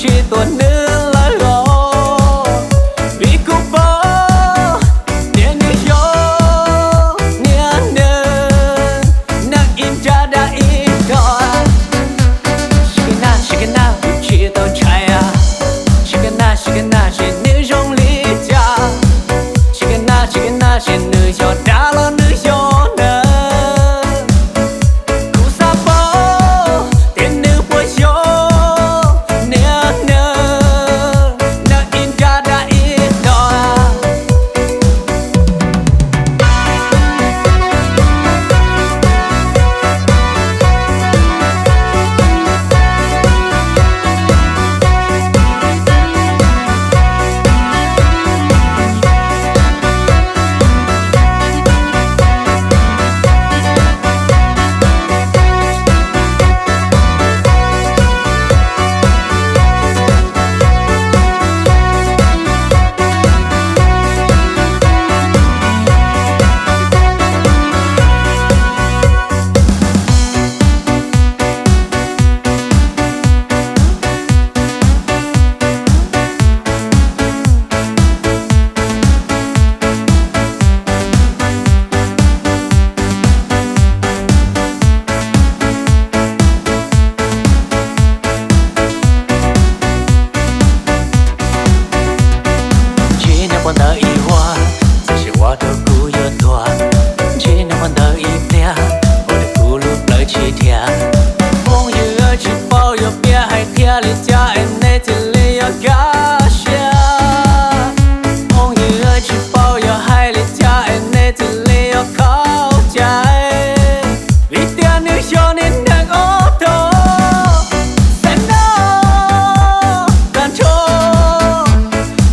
chỉ tuần nữa là gò vì cô bó tiền đi gió nia nơ nang im cha đã im đỏ shikana chỉ tao chạy à shikana chỉ nữ trong lý cha shikana chỉ nữ gió đã lo nữ gió nơ cú sa bó tiền nữ bồi gió nia nơ nang im cha đã im đỏ quan tâm ý hoa, chỉ là hoa đâu cũ yêu thua. Chỉ là quan tâm ý tia, hoa đâu cũ lúc lời chỉ thia. Phong yêu chỉ bao yêu bia hay thia li cha em này chỉ li yêu cá xia. Phong yêu chỉ bao yêu hay li cha em này chỉ li yêu khâu trái. Vì tia nữ cho nên đang ô tô. Sen đó, gan trôi,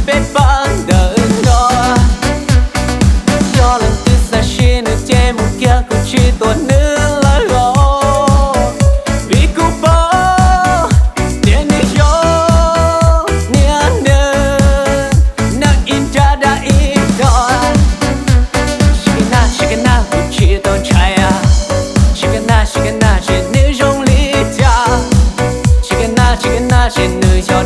bếp ban đời. Chỉ tuần nữa là gò vì cô bó tiền đi gió nia nơ nang im cha đã im đỏ shikana chỉ tao chạy à shikana chỉ nữ trong lý cha shikana chỉ nữ gió